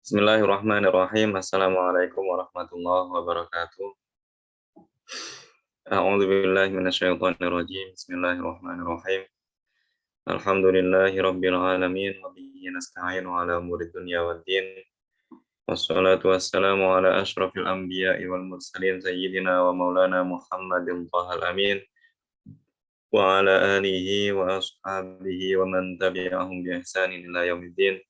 Bismillahirrahmanirrahim. Assalamualaikum warahmatullahi wabarakatuh. A'udzu billahi minasyaitonir rajim. Bismillahirrahmanirrahim. Alhamdulillahi rabbil alamin wa bihi nasta'inu ala umuri dunya waddin. Wassalatu wassalamu ala asyrafil anbiya'i wal mursalin sayyidina wa maulana Muhammadin thahal amin wa ala alihi wa ashabihi wa man tabi'ahum bi ihsanin ila yaumiddin.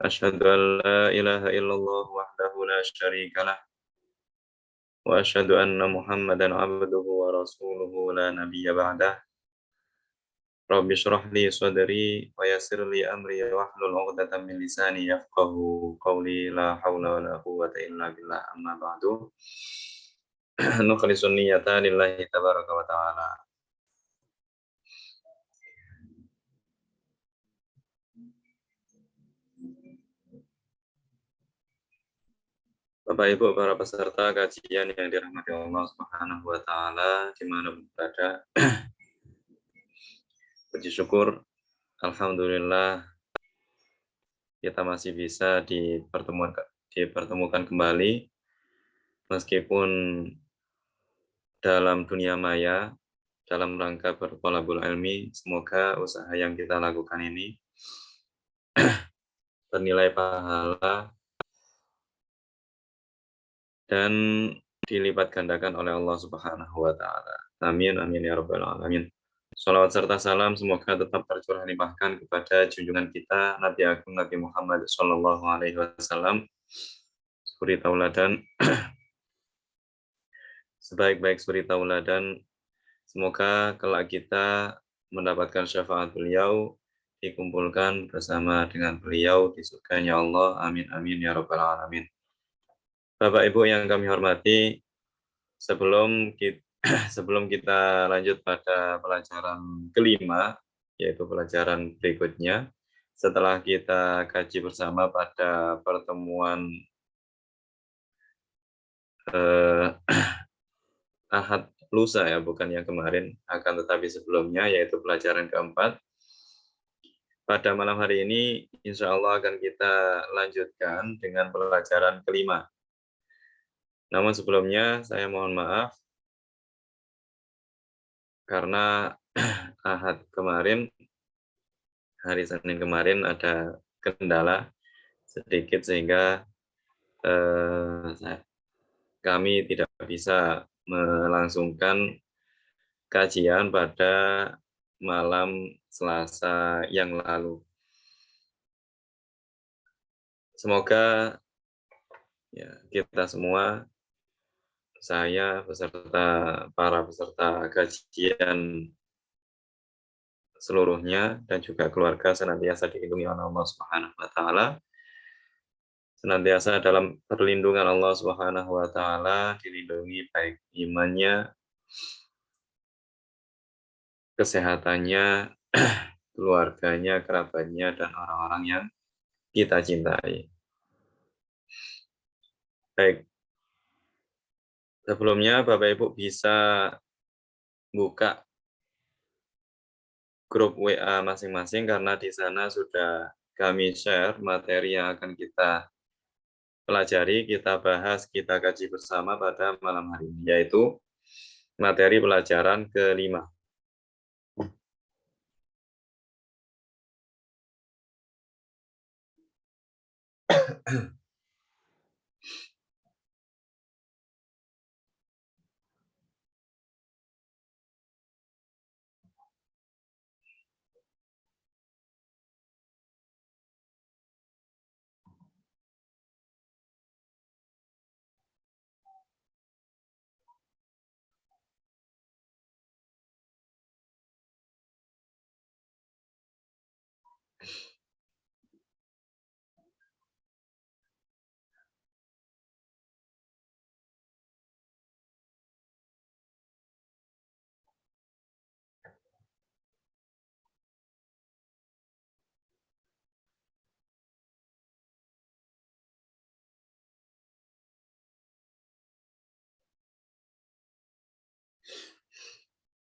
Asyhadu an la ilaha illallah wahdahu la syarika lah wa asyhadu anna Muhammadan abduhu wa rasuluhu la nabiyya ba'dah. Rabbi shrah li sadri wa yassir li amri wahlul 'uqdatam min lisani yafqahu qawli la haula wa la quwwata illa billah amma ba'du. Nukhlisun niyyata lillahi tabaraka wa ta'ala. Bapak Ibu para peserta kajian yang dirahmati Allah Subhanahu wa taala dimanapun berada. Puji syukur alhamdulillah kita masih bisa dipertemukan kembali meskipun dalam dunia maya dalam rangka berthalabul ilmi. Semoga usaha yang kita lakukan ini bernilai pahala dan dilipat gandakan oleh Allah Subhanahu wa taala. Amin amin ya rabbal alamin. Shalawat serta salam semoga tetap tercurah limpahkan kepada junjungan kita Nabi Agung Nabi Muhammad sallallahu alaihi wasallam, suri tauladan sebaik-baik suri tauladan. Semoga kelak kita mendapatkan syafaat beliau, dikumpulkan bersama dengan beliau di surganya Allah. Amin amin ya rabbal alamin. Bapak Ibu yang kami hormati, sebelum kita lanjut pada pelajaran kelima, yaitu pelajaran berikutnya, setelah kita kaji bersama pada pertemuan Ahad lusa ya, bukan yang kemarin, akan tetapi sebelumnya, yaitu pelajaran keempat. Pada malam hari ini, insya Allah akan kita lanjutkan dengan pelajaran kelima. Namun sebelumnya, saya mohon maaf, karena Ahad kemarin, hari Senin kemarin ada kendala sedikit sehingga kami tidak bisa melangsungkan kajian pada malam Selasa yang lalu. Semoga ya, kita semua, saya beserta para peserta kajian seluruhnya dan juga keluarga senantiasa dilindungi oleh Allah Subhanahu wa taala, senantiasa dalam perlindungan Allah Subhanahu wa taala, dilindungi baik imannya, kesehatannya, keluarganya, kerabatnya, dan orang-orang yang kita cintai. Baik, sebelumnya Bapak Ibu bisa buka grup WA masing-masing karena di sana sudah kami share materi yang akan kita pelajari, kita bahas, kita kaji bersama pada malam hari ini, yaitu materi pelajaran kelima.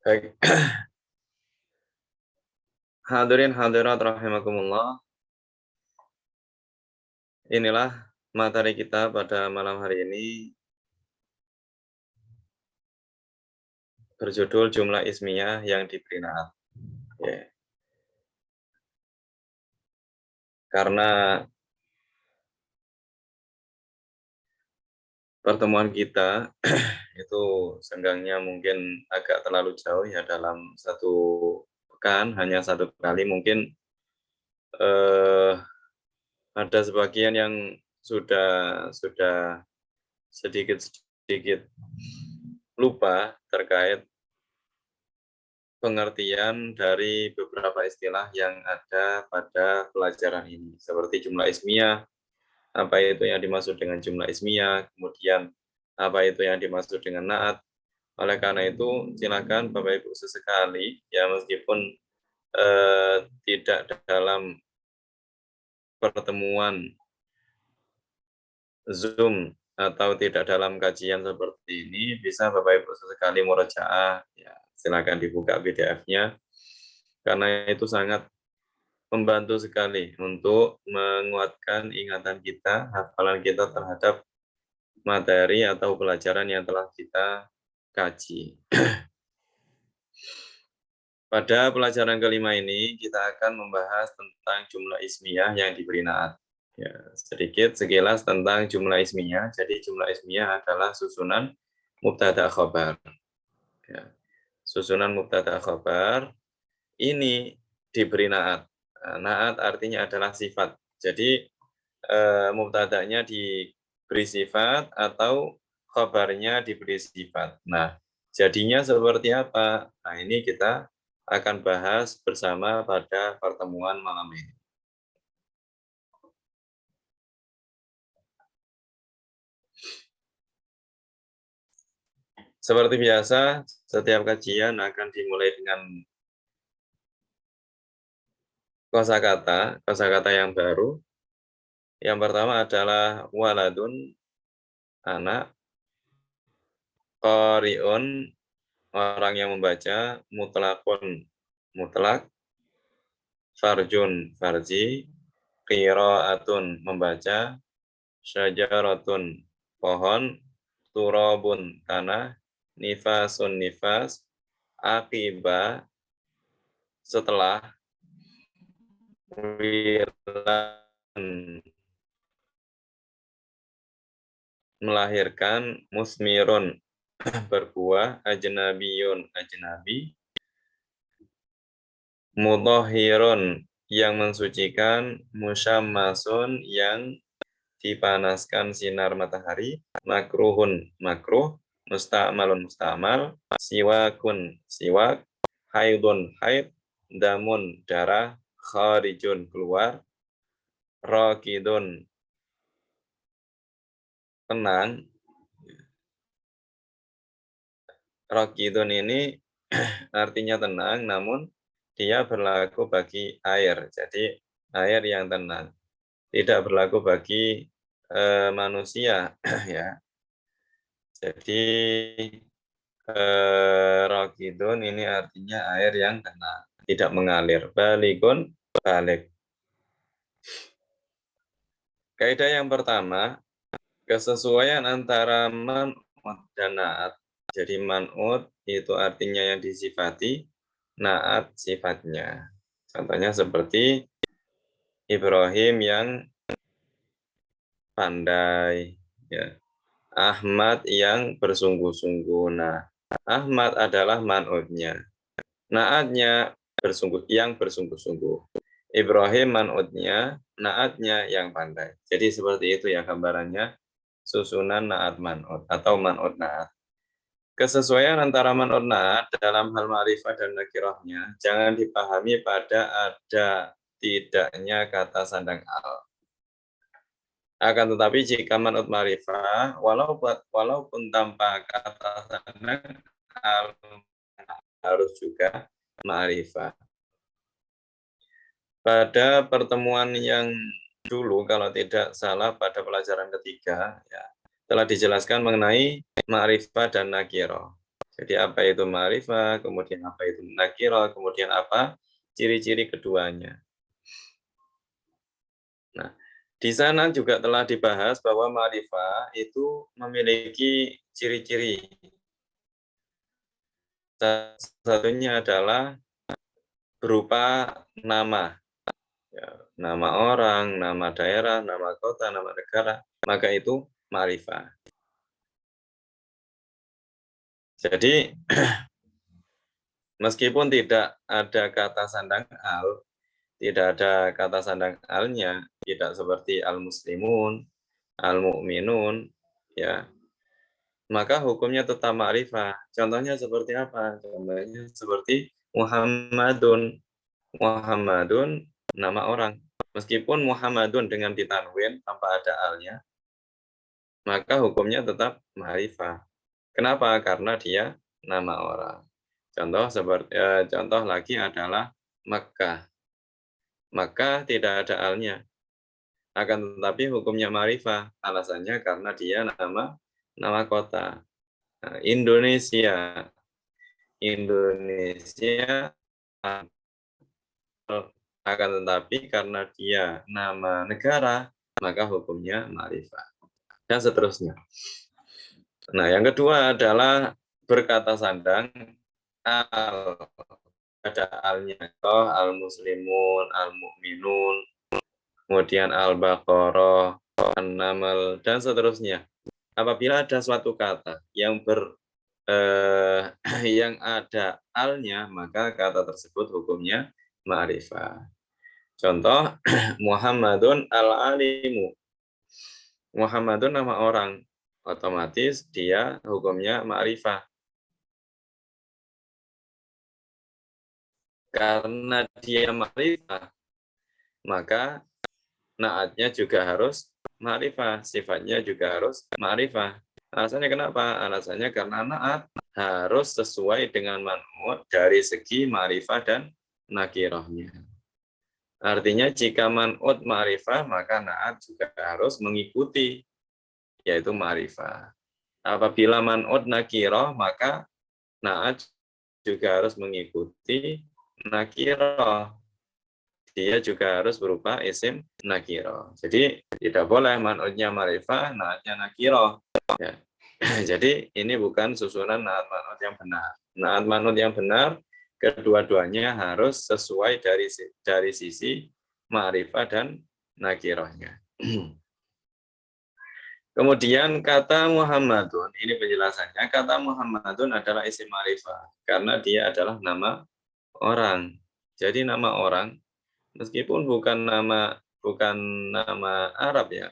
Baik. Hadirin hadirat rahimakumullah. Inilah materi kita pada malam hari ini berjudul jumlah ismiyah yang diberi naat. Ya. Karena pertemuan kita itu senggangnya mungkin agak terlalu jauh ya, dalam satu pekan hanya satu kali, mungkin eh, ada sebagian yang sudah sedikit lupa terkait pengertian dari beberapa istilah yang ada pada pelajaran ini, seperti jumlah ismiyah, apa itu yang dimaksud dengan jumlah ismiyah, kemudian apa itu yang dimaksud dengan naat. Oleh karena itu, silakan Bapak Ibu sesekali, ya meskipun tidak dalam pertemuan Zoom atau tidak dalam kajian seperti ini, bisa Bapak Ibu sesekali murojaah, ya silakan dibuka PDF-nya, karena itu sangat membantu sekali untuk menguatkan ingatan kita, hafalan kita terhadap materi atau pelajaran yang telah kita kaji. Pada pelajaran kelima ini, kita akan membahas tentang jumlah ismiyah yang diberi naat. Ya, sedikit sekilas tentang jumlah ismiyah. Jadi jumlah ismiyah adalah susunan mubtada khobar. Ya, susunan mubtada khobar ini diberi naat. Naat artinya adalah sifat. Jadi mubtadanya diberi sifat atau khobarnya diberi sifat. Nah, jadinya seperti apa? Nah, ini kita akan bahas bersama pada pertemuan malam ini. Seperti biasa, setiap kajian akan dimulai dengan kosakata yang baru. Yang pertama adalah waladun, anak, qari'un, orang yang membaca, mutlakun, mutlak, farjun, farji, qiraatun, membaca, syajaratun, pohon, turabun, tanah, nifasun, nifas, akiba, setelah, wilan, melahirkan, musmirun, berbuah, ajnabiyun, ajnabi, mudhahirun, yang mensucikan, musyammasun, yang dipanaskan sinar matahari, makruhun, makruh, musta'malun, musta'mal, siwakun, siwak, haidun, haid, damun, darah, kharijun, keluar, raqidun, tenang. Raqidun ini artinya tenang, namun dia berlaku bagi air. Jadi air yang tenang, tidak berlaku bagi manusia. Ya. Jadi raqidun ini artinya air yang tenang, tidak mengalir. Baligun, balik. Kaidah yang pertama, kesesuaian antara man'ut dan na'at. Jadi man'ut itu artinya yang disifati, na'at sifatnya. Contohnya seperti Ibrahim yang pandai, ya. Ahmad yang bersungguh-sungguh. Nah, Ahmad adalah man'utnya. Na'atnya yang bersungguh-sungguh. Ibrahim man'utnya, na'atnya yang pandai. Jadi seperti itu ya gambarannya susunan na'at man'ut atau man'ut na'at. Kesesuaian antara man'ut na'at dalam hal ma'rifah dan nakirahnya jangan dipahami pada ada tidaknya kata sandang al. Akan tetapi jika man'ut ma'rifah, walaupun tanpa kata sandang al, harus juga ma'rifah. Pada pertemuan yang dulu, kalau tidak salah pada pelajaran ketiga, ya, telah dijelaskan mengenai ma'rifah dan nakirah. Jadi apa itu ma'rifah, kemudian apa itu nakirah, kemudian apa ciri-ciri keduanya. Nah, di sana juga telah dibahas bahwa ma'rifah itu memiliki ciri-ciri. Salah satunya adalah berupa nama. Ya, nama orang, nama daerah, nama kota, nama negara, maka itu ma'rifah. Jadi, meskipun tidak ada kata sandang al, tidak ada kata sandang alnya, tidak seperti al-muslimun, al-mu'minun, ya, maka hukumnya tetap ma'rifah. Contohnya seperti apa? Contohnya seperti Muhammadun. Muhammadun nama orang. Meskipun Muhammadun dengan ditanwin tanpa ada alnya, maka hukumnya tetap ma'rifah. Kenapa? Karena dia nama orang. Contoh lagi adalah Makkah. Makkah tidak ada alnya. Akan tetapi hukumnya ma'rifah. Alasannya karena dia nama kota. Nah, Indonesia. Indonesia akan tetapi karena dia nama negara, maka hukumnya ma'rifah. Dan seterusnya. Nah, yang kedua adalah berkata sandang al. Ada alnya, al-muslimun, al-mu'minun, kemudian al-baqarah, an-naml, dan seterusnya. Apabila ada suatu kata yang yang ada alnya, maka kata tersebut hukumnya ma'rifah. Contoh, Muhammadun al-alimu. Muhammadun nama orang, otomatis dia hukumnya ma'rifah. Karena dia ma'rifah, maka naatnya juga harus ma'rifah, sifatnya juga harus ma'rifah. Alasannya kenapa? Alasannya karena naat harus sesuai dengan man'ut dari segi ma'rifah dan nakirahnya. Artinya jika man'ut ma'rifah, maka naat juga harus mengikuti, yaitu ma'rifah. Apabila man'ut nakirah, maka naat juga harus mengikuti nakirah. Dia juga harus berupa isim nakirah. Jadi tidak boleh man'utnya ma'rifah, naatnya nakirah. Ya. Jadi ini bukan susunan naat man'ut yang benar. Naat man'ut yang benar, kedua-duanya harus sesuai dari sisi ma'rifah dan nakirahnya. Kemudian kata Muhammadun, ini penjelasannya, kata Muhammadun adalah isim ma'rifah, karena dia adalah nama orang. Jadi nama orang, meskipun bukan nama Arab ya,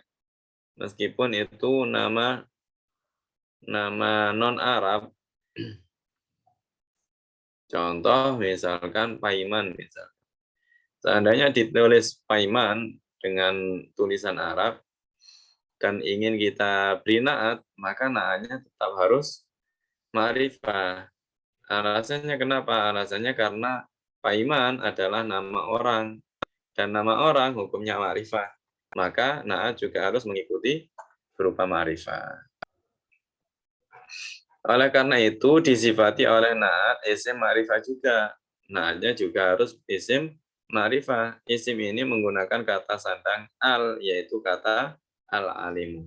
meskipun itu nama non Arab. Contoh misalkan Paiman misal. Seandainya ditulis Paiman dengan tulisan Arab dan ingin kita beri naat, maka naatnya tetap harus ma'rifah. Alasannya kenapa? Alasannya karena Paiman adalah nama orang dan nama orang hukumnya ma'rifah. Maka naat juga harus mengikuti berupa ma'rifah. Oleh karena itu disifati oleh naat isim ma'rifah juga. Naatnya juga harus isim ma'rifah. Isim ini menggunakan kata sandang al, yaitu kata al-alimu.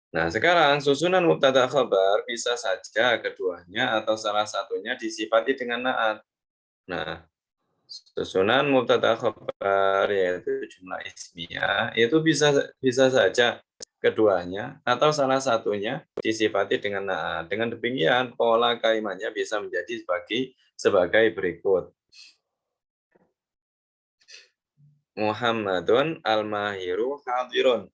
Nah, sekarang susunan mubtada khabar bisa saja keduanya atau salah satunya disifati dengan naat. Nah, susunan mubtada khabar yaitu jumlah ismiyah itu bisa saja keduanya atau salah satunya disifati dengan naat. Dengan demikian pola kalimatnya bisa menjadi sebagai berikut. Muhammadun al-mahiru hadirun.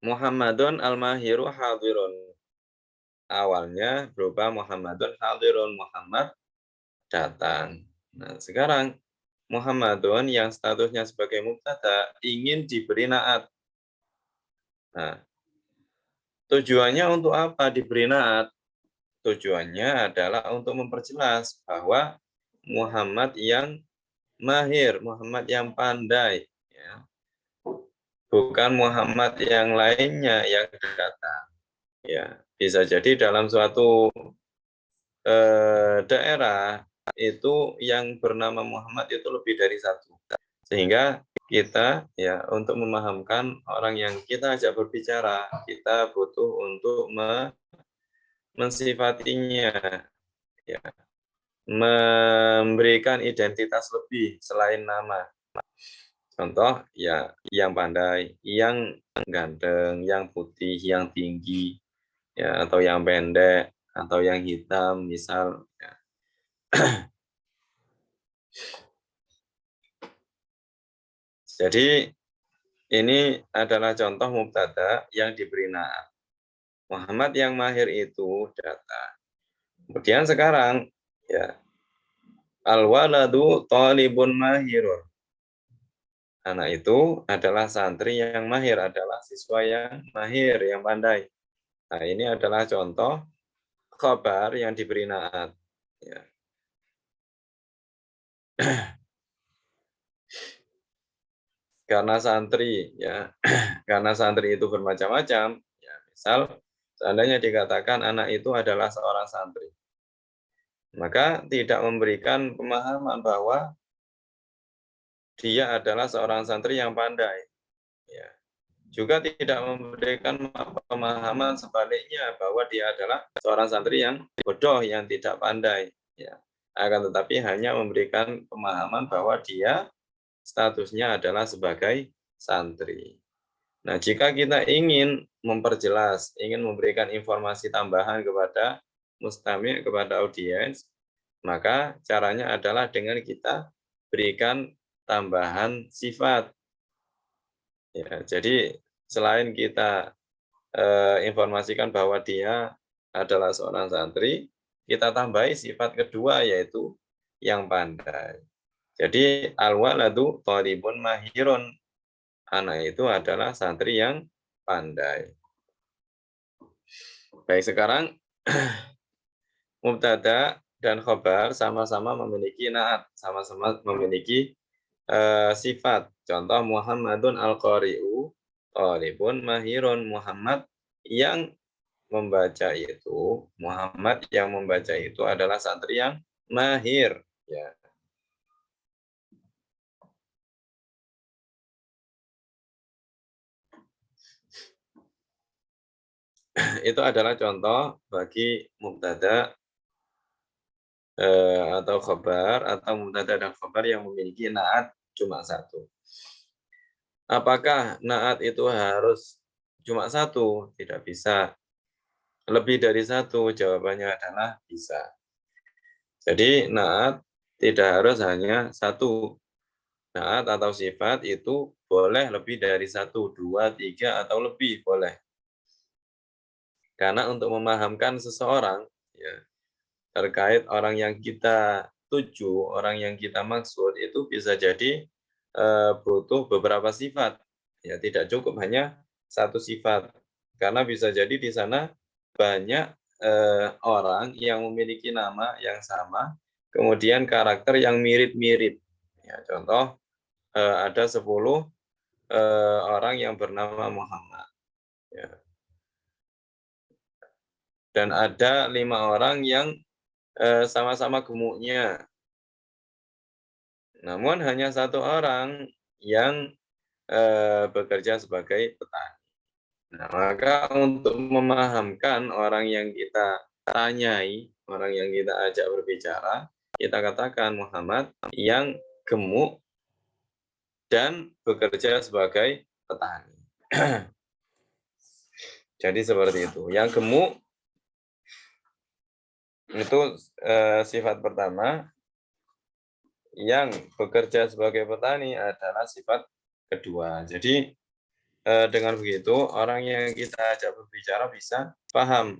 Muhammadun al-mahiru hadirun. Awalnya berupa Muhammadun hadirun, Muhammad datang. Nah, sekarang Muhammadun yang statusnya sebagai mubtada ingin diberi naat. Nah, tujuannya untuk apa diberi naat? Tujuannya adalah untuk memperjelas bahwa Muhammad yang mahir, Muhammad yang pandai, ya. Bukan Muhammad yang lainnya yang datang. Ya, bisa jadi dalam suatu daerah itu yang bernama Muhammad itu lebih dari satu. Sehingga kita ya untuk memahamkan orang yang kita ajak berbicara, kita butuh untuk mensifatinya, ya, memberikan identitas lebih selain nama. Contoh ya yang pandai, yang ganteng, yang putih, yang tinggi, ya atau yang pendek, atau yang hitam, misal. Ya. Jadi ini adalah contoh mubtada yang diberi naat. Muhammad yang mahir itu datang. Kemudian sekarang ya al-waladu talibun mahirun. Anak itu adalah santri yang mahir, adalah siswa yang mahir, yang pandai. Nah, ini adalah contoh khabar yang diberi naat. Ya. Karena santri, ya, karena santri itu bermacam-macam. Ya, misal, seandainya dikatakan anak itu adalah seorang santri, maka tidak memberikan pemahaman bahwa dia adalah seorang santri yang pandai. Ya. Juga tidak memberikan pemahaman sebaliknya bahwa dia adalah seorang santri yang bodoh, yang tidak pandai. Ya. Akan tetapi hanya memberikan pemahaman bahwa dia statusnya adalah sebagai santri. Nah, jika kita ingin memperjelas, ingin memberikan informasi tambahan kepada mustami', kepada audiens, maka caranya adalah dengan kita berikan tambahan sifat. Ya, jadi selain kita informasikan bahwa dia adalah seorang santri, kita tambahi sifat kedua yaitu yang pandai. Jadi al-waladu thalibun mahirun. Anak itu adalah santri yang pandai. Baik, sekarang mubtada dan khobar sama-sama memiliki naat, sama-sama memiliki sifat. Contoh Muhammadun al-qari'u thalibun mahirun. Muhammad yang membaca itu, Muhammad yang membaca itu adalah santri yang mahir. Ya. Itu adalah contoh bagi mubtada atau khabar atau mubtada dan khabar yang memiliki naat cuma satu. Apakah naat itu harus cuma satu? Tidak bisa. Lebih dari satu, jawabannya adalah bisa. Jadi naat tidak harus hanya satu. Naat atau sifat itu boleh lebih dari satu, dua, tiga, atau lebih boleh. Karena untuk memahamkan seseorang ya, terkait orang yang kita tuju, orang yang kita maksud itu bisa jadi butuh beberapa sifat. Ya, tidak cukup hanya satu sifat. Karena bisa jadi di sana banyak orang yang memiliki nama yang sama, kemudian karakter yang mirip-mirip. Ya, contoh ada 10 orang yang bernama Muhammad. Ya. Dan ada 5 orang yang sama-sama gemuknya. Namun hanya satu orang yang bekerja sebagai petani. Nah, maka untuk memahamkan orang yang kita tanyai, orang yang kita ajak berbicara, kita katakan Muhammad yang gemuk dan bekerja sebagai petani. Jadi seperti itu. Yang gemuk itu sifat pertama, yang bekerja sebagai petani adalah sifat kedua. Jadi dengan begitu orang yang kita ajak berbicara bisa paham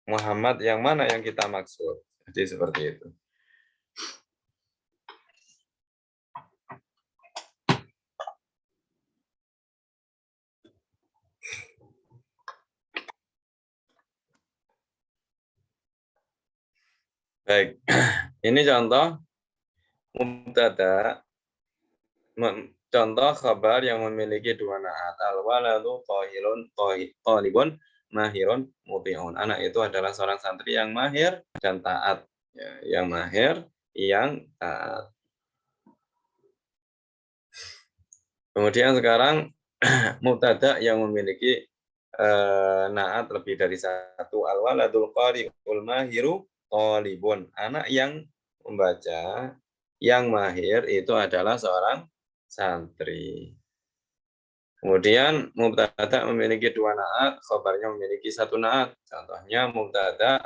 Muhammad yang mana yang kita maksud. Jadi seperti itu. Baik, ini contoh mubtada, contoh khabar yang memiliki dua naat. Al-waladu thahirun thalibun mahirun muti'un. Anak itu adalah seorang santri yang mahir dan taat. Ya, yang mahir, yang taat. Kemudian sekarang mubtada yang memiliki naat lebih dari satu. Al-waladul qari'ul mahiru thalibun. Anak yang membaca, yang mahir itu adalah seorang santri. Kemudian mubtada memiliki dua naat, khabarnya memiliki satu naat. Contohnya mubtada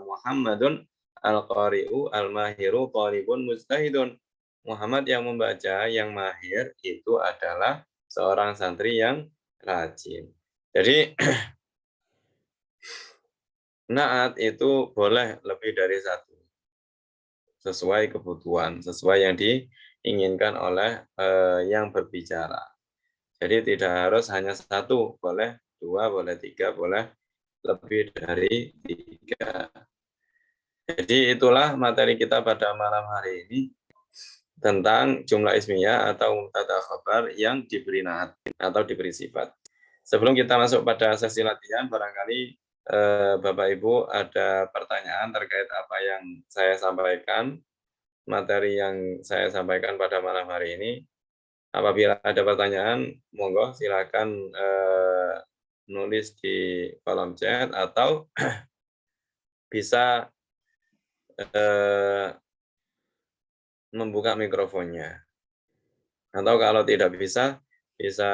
Muhammadun al-qari'u al-mahiru thalibun mujtahidun. Muhammad yang membaca, yang mahir itu adalah seorang santri yang rajin. Jadi naat itu boleh lebih dari satu, sesuai kebutuhan, sesuai yang diinginkan oleh yang berbicara. Jadi tidak harus hanya satu, boleh dua, boleh tiga, boleh lebih dari tiga. Jadi itulah materi kita pada malam hari ini tentang jumlah ismiyah atau mubtada khabar yang diberi naat atau diberi sifat. Sebelum kita masuk pada sesi latihan, barangkali Bapak Ibu ada pertanyaan terkait apa yang saya sampaikan, materi yang saya sampaikan pada malam hari ini. Apabila ada pertanyaan, monggo silakan nulis di kolom chat atau bisa membuka mikrofonnya. Atau kalau tidak bisa, bisa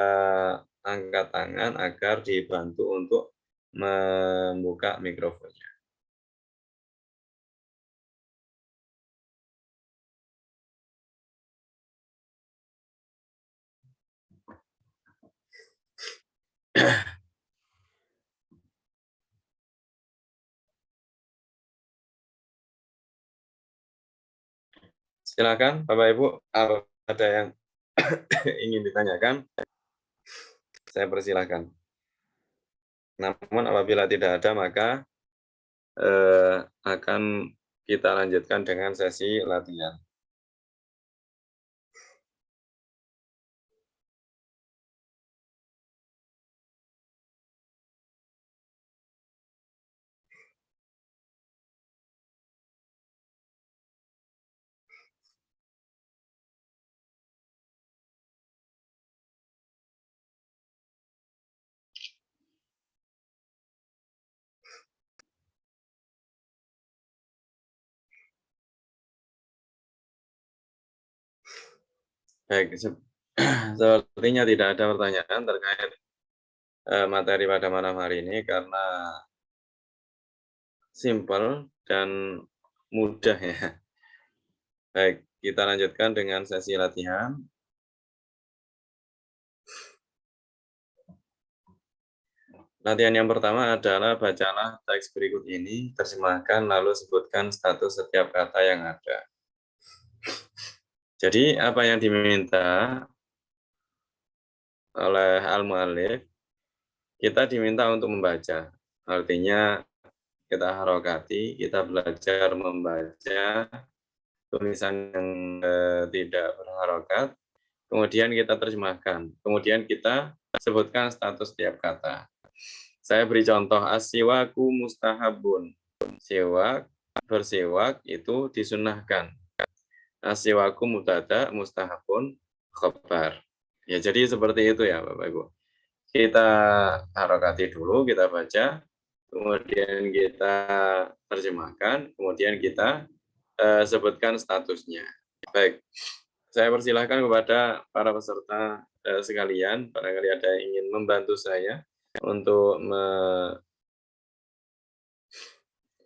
angkat tangan agar dibantu untuk membuka mikrofonnya. Silakan Bapak Ibu, ada yang ingin ditanyakan, saya persilahkan. Namun apabila tidak ada, maka akan kita lanjutkan dengan sesi latihan. Baik, sepertinya tidak ada pertanyaan terkait materi pada malam hari ini karena simple dan mudah ya. Baik, kita lanjutkan dengan sesi latihan. Latihan yang pertama adalah bacalah teks berikut ini, terjemahkan lalu sebutkan status setiap kata yang ada. Jadi apa yang diminta oleh al-mu'allif, kita diminta untuk membaca. Artinya kita harokati, kita belajar membaca tulisan yang tidak berharokat, kemudian kita terjemahkan, kemudian kita sebutkan status setiap kata. Saya beri contoh, as-siwaku mustahabun. Siwak, bersiwak itu disunahkan. As-siwaku mubtada, mustahabun, khabar. Ya, jadi seperti itu ya Bapak Ibu. Kita harokati dulu, kita baca, kemudian kita terjemahkan, kemudian kita sebutkan statusnya. Baik, saya persilahkan kepada para peserta sekalian, barangkali ada yang ingin membantu saya untuk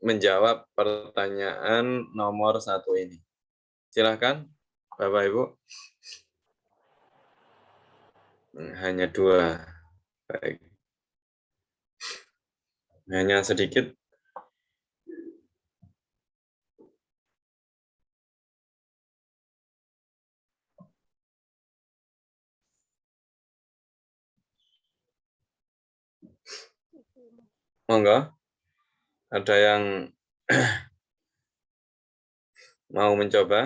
menjawab pertanyaan nomor 1 ini. Silahkan, Bapak Ibu. Hanya 2. Baik. Hanya sedikit. Monggo. Ada yang Mau mencoba?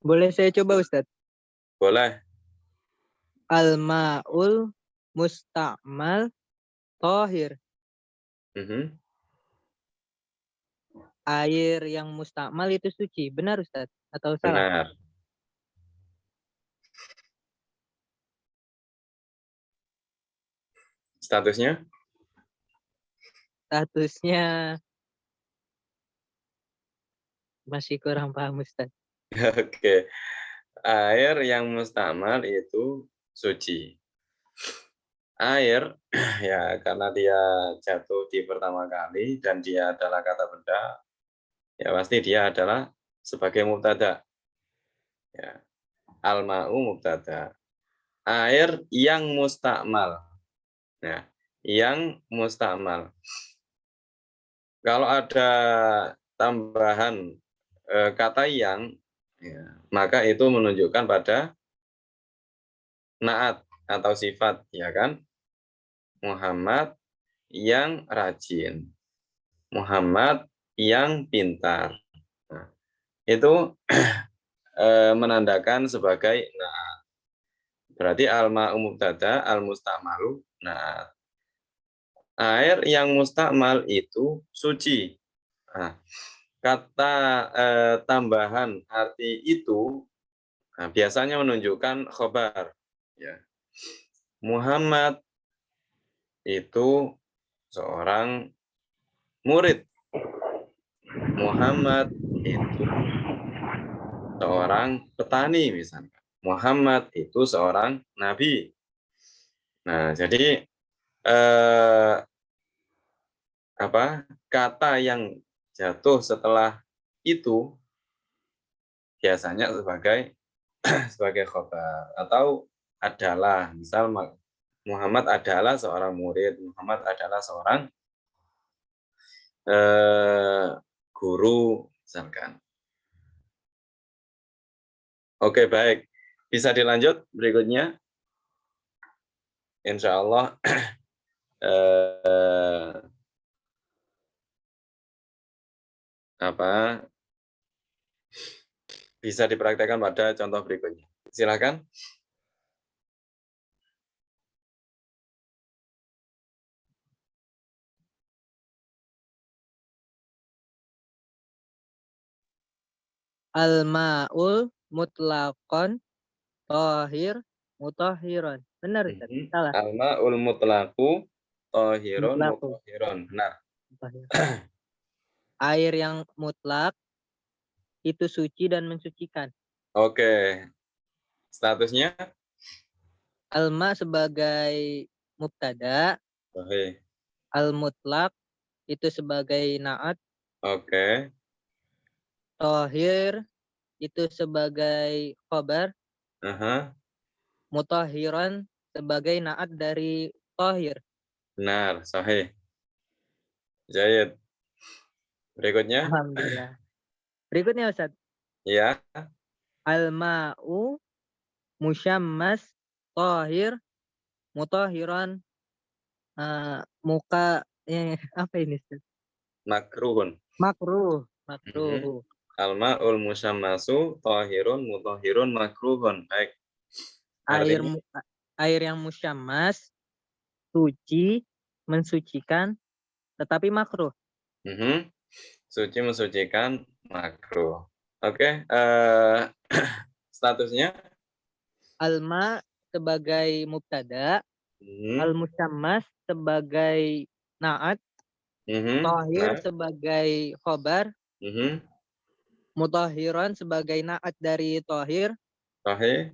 Boleh saya coba Ustadz? Boleh. Al-ma'ul musta'mal tohir. Mhm. Air yang mustakmal itu suci. Benar Ustadz? Atau salah? Benar. Statusnya? Statusnya masih kurang paham Ustadz. Oke. Air yang mustamal itu suci. Air, ya karena dia jatuh di pertama kali dan dia adalah kata benda, ya pasti dia adalah sebagai mubtada. Ya. Al-ma'u mubtada. Air yang mustakmal. Ya. Yang mustakmal. Kalau ada tambahan kata yang, ya, maka itu menunjukkan pada naat atau sifat, ya kan? Muhammad yang rajin, Muhammad yang pintar. Nah, itu menandakan sebagai naat. Berarti al-ma'u mubtada, al-musta'malu naat. Air yang mustakmal itu suci. Nah, kata tambahan arti itu biasanya menunjukkan khobar. Ya. Muhammad itu seorang murid. Muhammad itu seorang petani misalnya. Muhammad itu seorang nabi. Nah, jadi eh, kata yang jatuh setelah itu biasanya sebagai khobar atau adalah, misal Muhammad adalah seorang murid, Muhammad adalah seorang eh, guru misalkan. Oke, baik. Bisa dilanjut berikutnya. Insya Allah eh, bisa dipraktekkan pada contoh berikutnya. Silakan. Al-ma'ul mutlaqon tohir mutahhiron. Benar Ustadz? Salah. Al-ma'ul mutlaqu tahirun Mutlaqu. mutahhirun. Benar. Mutahhir. Air yang mutlak itu suci dan mensucikan. Oke. Statusnya? Alma sebagai mubtada, Oke. al-mutlak itu sebagai naat, Oke. tohir itu sebagai khobar, Aha. mutahhiran sebagai naat dari tohir. Benar. Sahih. Jayid. Berikutnya. Alhamdulillah. Berikutnya Ustaz. Ya. Al-ma'u musyammas tohir mutahhiran muka apa ini Ustaz? Makruhun. Makruh. Makruh. Al-ma'ul musyammasu tahirun mutahhirun makruhun. Baik. Air Artinya? air yang musyammas suci, mensucikan, tetapi makruh. Suci mensucikan makruh. Oke. Statusnya? Alma sebagai mubtada, Mhm. al-musyammas sebagai naat, tohir Nah. sebagai khobar, Mhm. mutahhiran sebagai naat dari tohir, Sahih.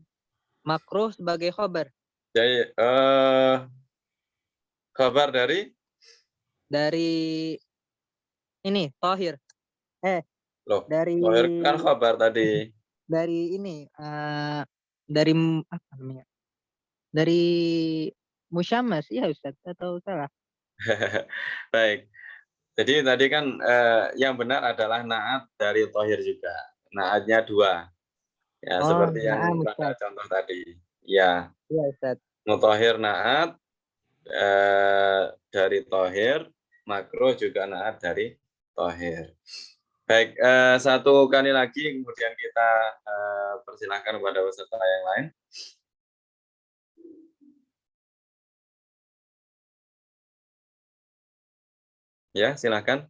makruh sebagai khobar. Jadi kabar dari Dari ini tohir. loh. Dari Tohir kan kabar tadi. dari ini dari apa namanya? Dari musyammas, ya Ustaz atau salah? Baik. Jadi tadi kan yang benar adalah naat dari tohir juga. Naatnya dua. Ya, Oh, seperti nah yang pada Ustaz. contoh tadi. Ya, Ya Ustaz. mutohir naat, dari tohir, makruh juga naat dari tohir. Baik, satu kali lagi, kemudian kita persilahkan kepada peserta yang lain. Ya, silakan.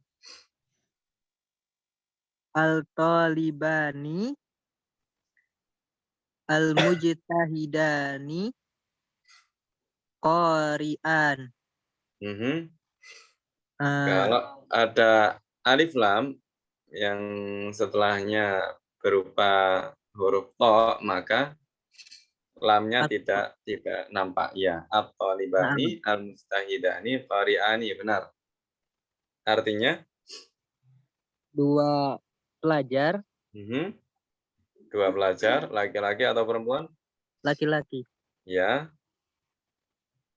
Al-talibani, al-mujtahidani, qari'an. Mhm. Eh, Kalau ada alif lam yang setelahnya berupa huruf to, maka lamnya atau tidak nampak ya. nah, At-talibani, al-mustahidani, qari'ani, benar. Artinya, dua pelajar mhm, dua pelajar, laki-laki atau perempuan? laki-laki. Ya,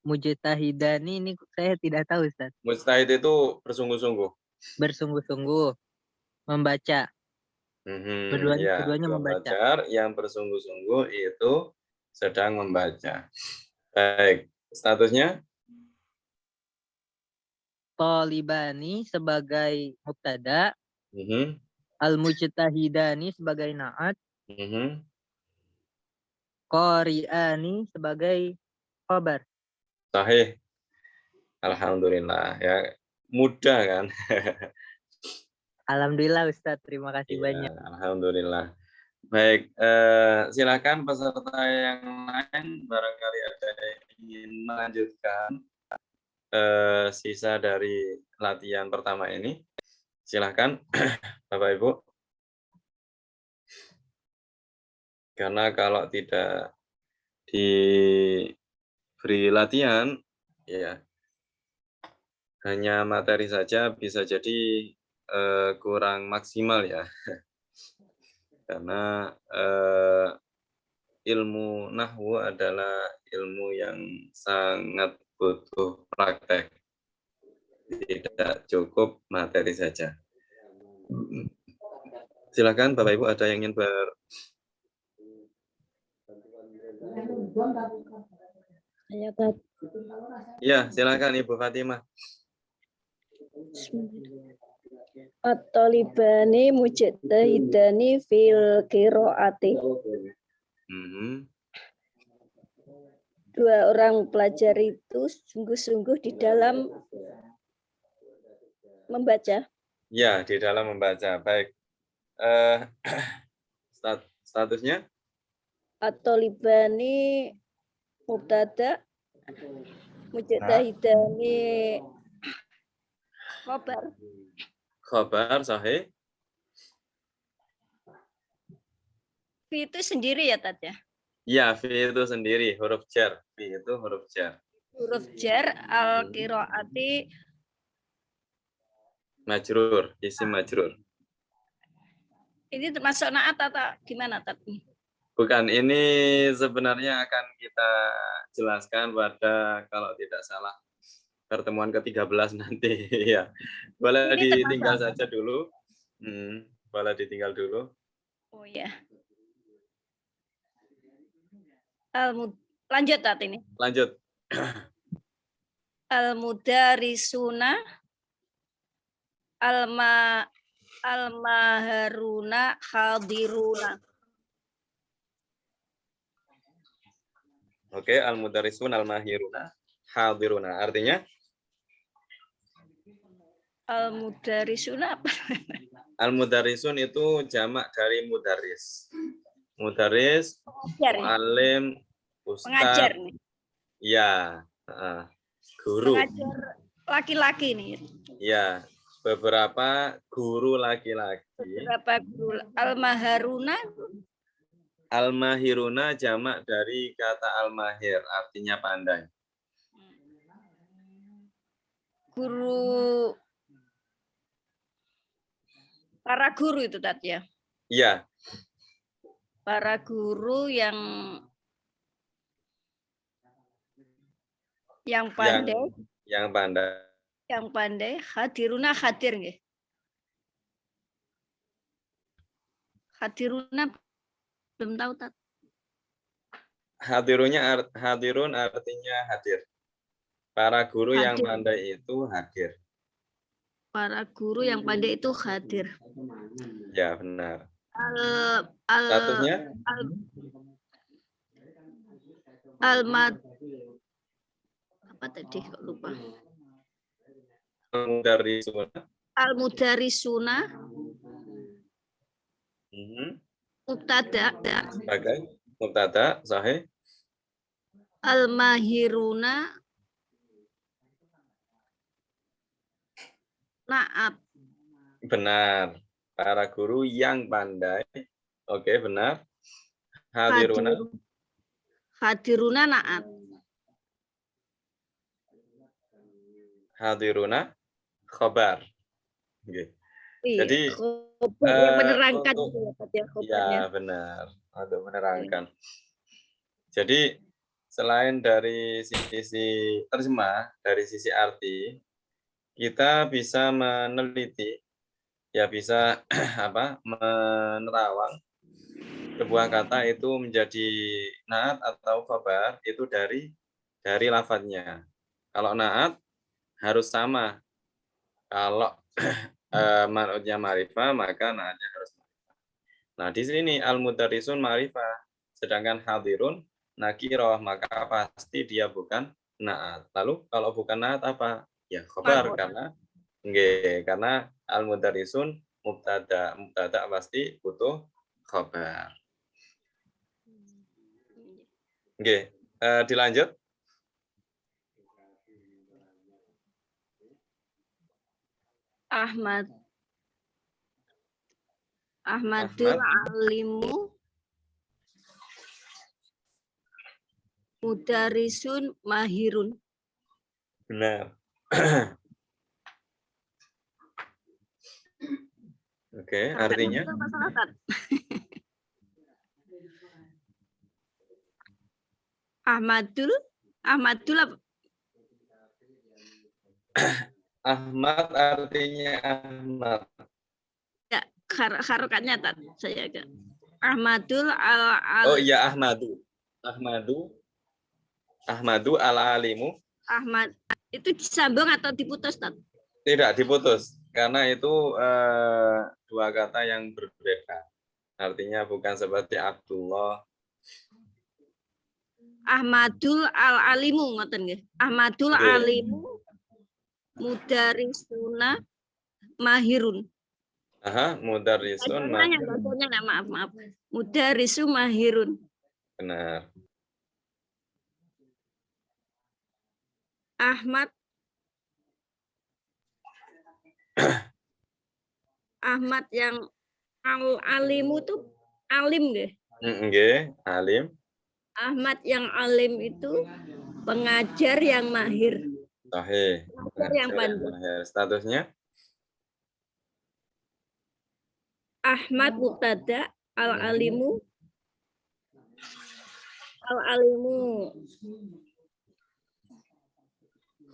Mujtahidani ini saya tidak tahu, Ustaz. mustahid itu bersungguh-sungguh. Bersungguh-sungguh membaca. Ya, Keduanya dua membaca. pelajar yang bersungguh-sungguh itu sedang membaca. Baik, statusnya? Talibani sebagai mubtada, Mhm, al-mujtahidani sebagai naat, mhm. qari'ani sebagai khabar. Sahih. Alhamdulillah ya. Mudah kan? Alhamdulillah Ustaz, terima kasih Iya, banyak. alhamdulillah. Baik, silakan peserta yang lain barangkali ada yang ingin melanjutkan sisa dari latihan pertama ini. Silakan Bapak Ibu. Karena kalau tidak diberi latihan, ya hanya materi saja bisa jadi kurang maksimal ya. Karena ilmu nahwu adalah ilmu yang sangat butuh praktek, tidak cukup materi saja. Silakan Bapak Ibu ada yang ingin Ya, silakan Ibu Fatimah. At-talibani mujtahidani fil qiraati. Dua orang pelajar itu sungguh-sungguh di dalam membaca. Ya, di dalam membaca. Baik. Eh, statusnya? At-talibani mubtada, mujtahidani khabar. Khabar sahih. Fi itu sendiri ya, Tat ya? Ya, fi itu sendiri, huruf jar. Fi itu huruf jar. Huruf jar al-qiraati Majrur, isim majrur. ini termasuk naat atau gimana, Tat? Bukan, ini sebenarnya akan kita jelaskan pada kalau tidak salah pertemuan ke-13 nanti ya. Boleh Ini ditinggal termasuk saja dulu. Boleh ditinggal dulu. Oh ya. Lanjut Tat ini. Lanjut. Al-mudarisuna al-maharuna hadiruna. Oke, al-mudarrisun al-mahiruna hadiruna. Artinya? Al-mudarisuna apa? Al-mudarrisun itu jamak dari mudarris. Mudarris, muallim, Pengajar ustadz. nih. Ya, guru. Pengajar laki-laki nih. Ya, beberapa guru laki-laki. Beberapa guru al-maharuna. Al-mahiruna jamak dari kata al-mahir, artinya pandai. Guru para guru itu tadi ya. Iya. Para guru yang pandai. Yang pandai. Yang pandai hadiruna hadir nggih. Hadiruna belum tahu Tat. Hadirun artinya hadir. Para guru yang Hadir. pandai itu hadir. Para guru yang pandai itu hadir. Ya, benar. Al Statusnya? apa tadi kok lupa. Al-mudarrisuna. Al-mudarrisuna mubtada. Sebagai mubtada, sahih. Al-mahiruna na'at. Benar. Para guru yang pandai. Oke, benar. Hadiruna. Hadiruna na'at. Hadiruna khabar. Oke. Iya, Jadi yang menerangkan untuk, itu ya, ya benar, untuk menerangkan. Jadi selain dari sisi terjemah, dari sisi arti, kita bisa meneliti, ya bisa menerawang sebuah kata itu menjadi naat atau khabar itu dari lafadznya. Kalau naat harus sama. Kalau man'utnya ma'rifah, maka naatnya harus ma'rifah. Nah, di sini al-mudarrisun ma'rifah, sedangkan hadirun nakirah, maka pasti dia bukan naat. Lalu kalau bukan naat apa? Ya khabar, karena al-mudarrisun mubtada pasti butuh khabar. Oke, dilanjut. Ahmadul alimu mudarrisun mahirun. Benar. Oke, artinya? Ahmadul apa? Ahmad artinya Ahmad. Ya, harokatnya saya agak. Ahmadul Oh iya, Ahmadu al-alimu. Ahmad itu disambung atau diputus, Tat? Tidak diputus, karena itu dua kata yang berbeda. Artinya bukan seperti Abdullah. Ahmadul al-alimu ngoten nggih. Ahmadul alimu mudarrisuna mahirun. Aha, mudarrisun mahirun. Maaf. Mudarrisu mahirun. Benar. Ahmad yang al-alimu tuh alim nggih? Nggih, alim. Ahmad yang alim itu pengajar yang mahir. Sahih. Pengajar yang pandai. Statusnya? Ahmad mubtada, al-alimu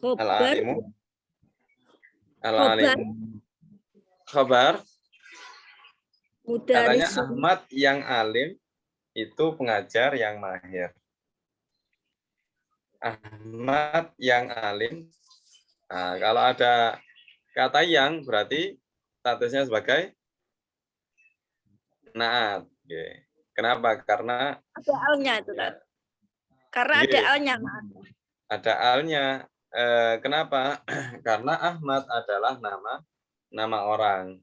khobar. Al-alimu khabar. Katanya Mudarrisun. Ahmad yang alim itu pengajar yang mahir. Ahmad yang alim. Nah, kalau ada kata yang berarti statusnya sebagai naat. Okay. Kenapa? Karena ada alnya itu kan. Karena ada alnya. Ada alnya. Kenapa? Karena Ahmad adalah nama orang.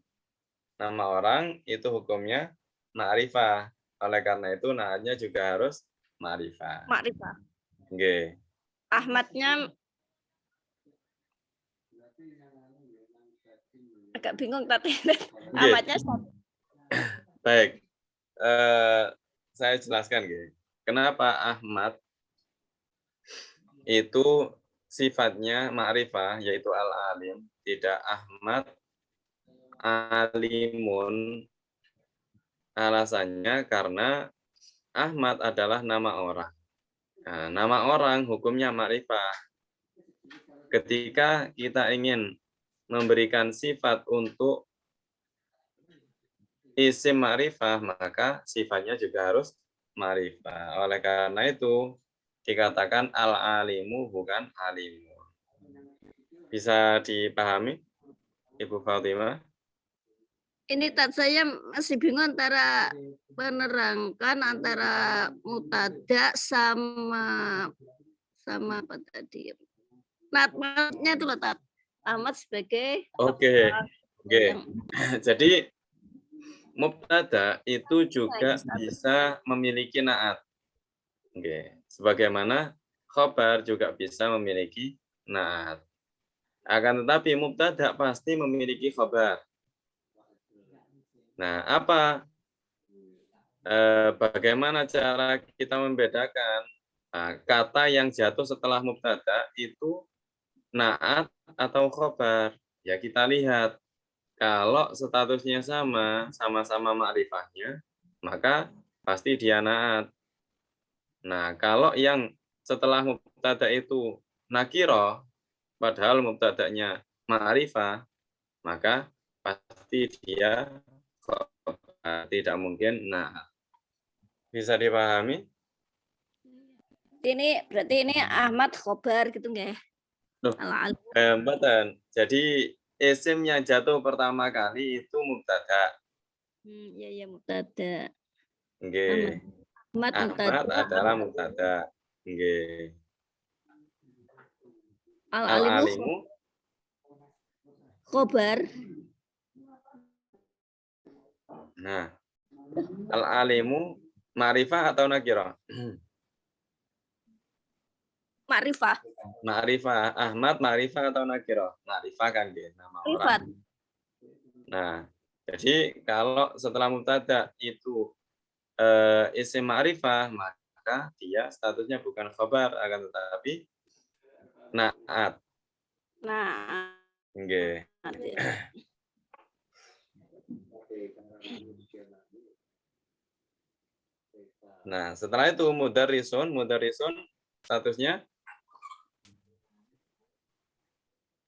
Nama orang itu hukumnya ma'rifah. Oleh karena itu naatnya juga harus ma'rifah. Ma'rifah. Okay. Ahmadnya agak bingung tadi. Ahmadnya baik. Saya jelaskan gitu. Kenapa Ahmad itu sifatnya ma'rifah yaitu al-alim, tidak Ahmad alimun. Alasannya karena Ahmad adalah nama orang. Nah, nama orang hukumnya ma'rifah. Ketika kita ingin memberikan sifat untuk isim ma'rifah, maka sifatnya juga harus ma'rifah. Oleh karena itu dikatakan al-alimu bukan alimun. Bisa dipahami, Ibu Fatimah? Ini saya masih bingung antara penerangkan antara mubtada sama apa tadi? Natnya itu loh, Tat. Ahmad sebagai Oke. Oke. yang Jadi mubtada itu juga bisa memiliki naat. Oke. Sebagaimana khobar juga bisa memiliki naat. Akan tetapi mubtada pasti memiliki khobar. Nah, bagaimana cara kita membedakan kata yang jatuh setelah mubtada itu naat atau khobar? Ya kita lihat. Kalau statusnya sama-sama ma'rifahnya, maka pasti dia naat. Nah, kalau yang setelah mubtada itu nakiro, padahal mubtadanya ma'rifah, maka pasti dia tidak mungkin naat. Bisa dipahami? ini berarti ini Ahmad khobar gitu nggak? Loh, mboten. Jadi isim yang jatuh pertama kali itu mubtada. Ya mubtada. Nggih. Ahmad Ahmad mubtada. adalah mubtada. Nggih. Al-alimu khobar. Nah, al-alimu ma'rifah atau nakirah? Ma'rifah. Ma'rifah. Ahmad ma'rifah atau nakirah? Ma'rifah kan dia nama orang. Nah, jadi kalau setelah mubtada itu isim ma'rifah, maka dia statusnya bukan khabar akan tetapi naat. Nah, Nggih. Nah, setelah itu mudarrisun statusnya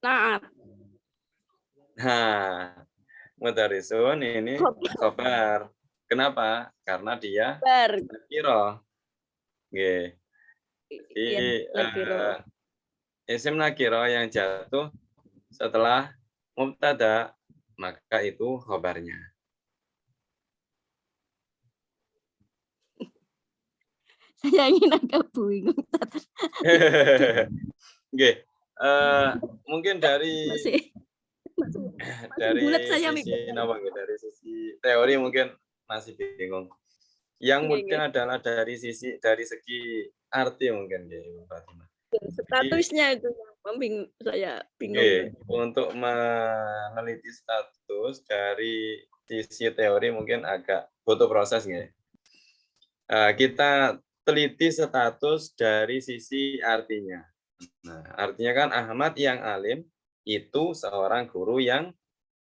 naat. Nah, mudarrisun ini khabar. Kenapa? Karena dia nakirah. Nggih. Jadi isim nakirah yang jatuh setelah mubtada, maka itu khabarnya. Saya ingin agak bingung. Nggih. Mungkin dari dari sisi teori mungkin masih bingung. Yang mudah adalah dari segi arti mungkin ya, Ibu Fatimah. Statusnya itu yang saya bingung. Untuk meneliti status dari sisi teori mungkin agak butuh proses ya. Kita teliti status dari sisi artinya. Nah, artinya kan Ahmad yang alim itu seorang guru yang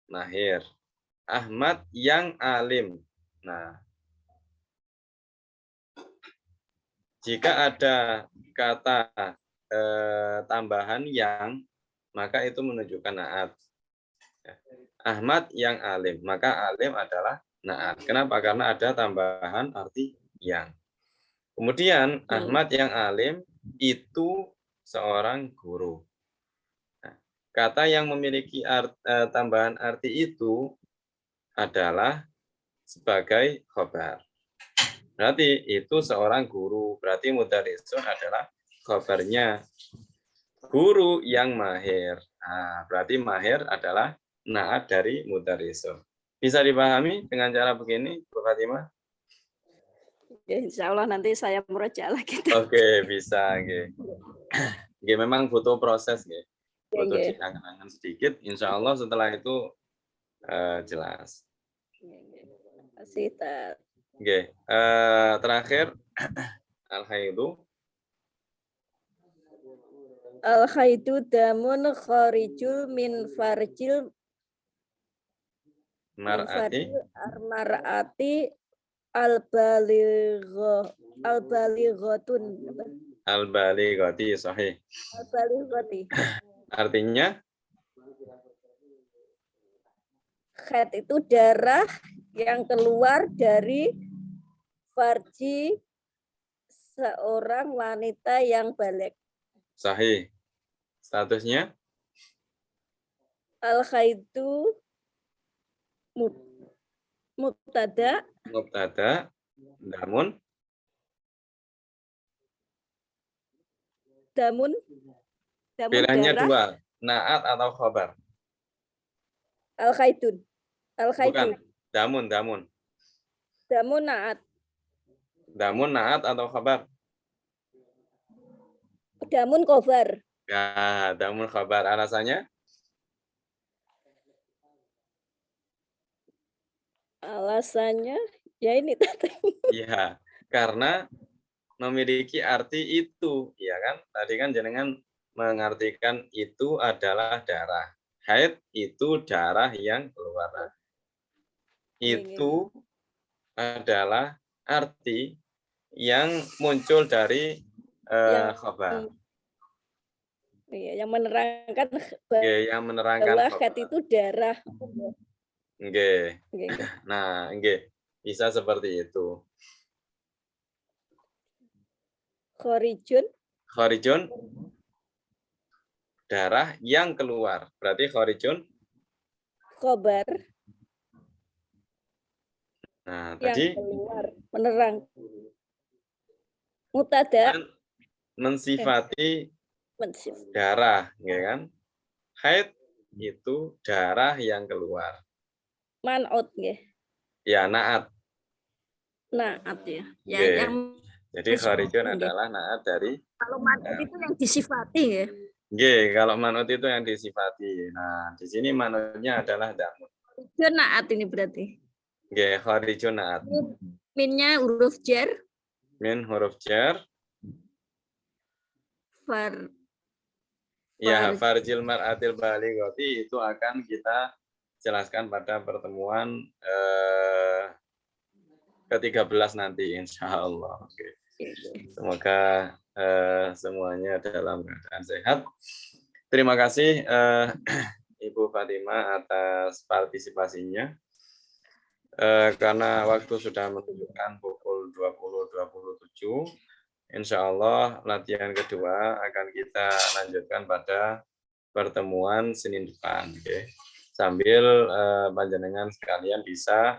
mahir. Ahmad yang alim. Nah, jika ada kata tambahan yang, maka itu menunjukkan naat. Ahmad yang alim, maka alim adalah naat. Kenapa? Karena ada tambahan arti yang. Kemudian Ahmad yang alim itu seorang guru. Nah, kata yang memiliki tambahan arti itu adalah sebagai khobar. Berarti itu seorang guru. Berarti mudarrisun adalah khobarnya. Guru yang mahir. Nah, berarti mahir adalah naat dari mudarrisun. Bisa dipahami dengan cara begini, Bu Fatimah? Ya, insya Allah nanti saya merujuk lagi. Oke, bisa. Oke, memang butuh proses. Butuh diangan-angan sedikit. Insya Allah setelah itu jelas. Kasih. Oke, terakhir al-haidu. Al-haidu damun kharijul min farjil mar'ati al-balighatun. Al-balighati, sahih. Al-balighati. Artinya? Khat itu darah yang keluar dari farji seorang wanita yang balik. Sahih. Statusnya? Al-khaitu mubtada. Mubtada. Damun. Damun Pilihannya darah. dua. Naat atau khobar. Al-khaitun. Bukan. Al-khaitun. Damun. Damun naat. Damun naat atau khobar. Damun khobar. Ya, damun khobar. Alasannya? Alasannya ya ini tadi. Iya, karena memiliki arti itu, ya kan? Tadi kan jenengan mengartikan itu adalah darah. Haid itu darah yang keluar. Itu adalah arti yang muncul dari khobar. Iya, yang menerangkan Yang menerangkan bahwa haid itu darah. Nggih. Nah, nggih. Bisa seperti itu. Khorijun darah yang keluar. Berarti khorijun khobar. Nah, yang tadi keluar menerang. Mubtada mensifati darah, ya kan? Haid itu darah yang keluar. Man'ut nggih. Ya, naat. Naat ya. Yang jadi khorijun adalah naat dari. Kalau man'ut itu yang disifati ya. Nggih, kalau man'ut itu yang disifati. Nah, di sini man'utnya adalah damun. Khorijun naat ini berarti. Nggih, khorijun naat. Minnya huruf jar. Min huruf jar. Ya, farjil mar'atil balighati itu akan kita jelaskan pada pertemuan ke-13 nanti, insya Allah. Oke. Semoga semuanya dalam keadaan sehat. Terima kasih Ibu Fatimah atas partisipasinya. Karena waktu sudah menunjukkan pukul 20.27, insya Allah latihan kedua akan kita lanjutkan pada pertemuan Senin depan. Okay. Sambil panjenengan sekalian bisa,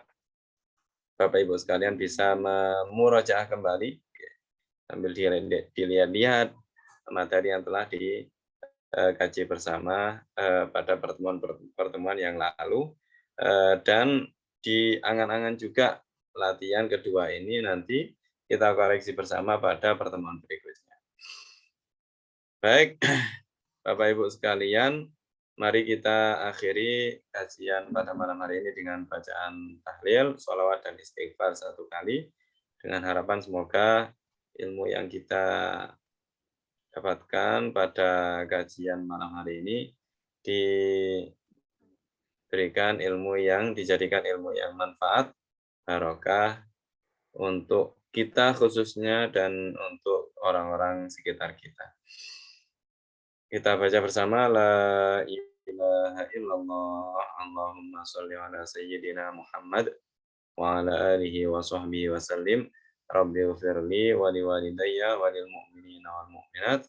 Bapak Ibu sekalian bisa memurojaah kembali, sambil dilihat-lihat materi yang telah dikaji bersama pada pertemuan yang lalu, dan diangan-angan juga latihan kedua ini nanti kita koreksi bersama pada pertemuan berikutnya. Baik, Bapak Ibu sekalian, mari kita akhiri kajian pada malam hari ini dengan bacaan tahlil, sholawat dan istighfar 1 kali, dengan harapan semoga ilmu yang kita dapatkan pada kajian malam hari ini dijadikan ilmu yang manfaat, barokah untuk kita khususnya dan untuk orang-orang sekitar kita. Kita baca bersama la ilaha illallah Allahumma sholli ala sayyidina Muhammad wa ala alihi wa sahbihi wa sallim. Rabbi ighfirli wa liwalidayya wa lil mu'minina wal mu'minat.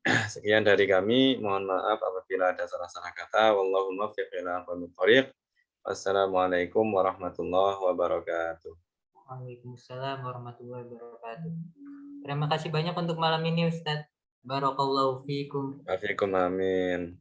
Sekian dari kami, mohon maaf apabila ada salah-salah kata. Wallahu muwaffiq ila aqwamit thoriq. Wassalamualaikum warahmatullahi wabarakatuh. Waalaikumsalam warahmatullahi wabarakatuh. Terima kasih banyak untuk malam ini, Ustadz. Barakallahu fiikum. Afikum amin.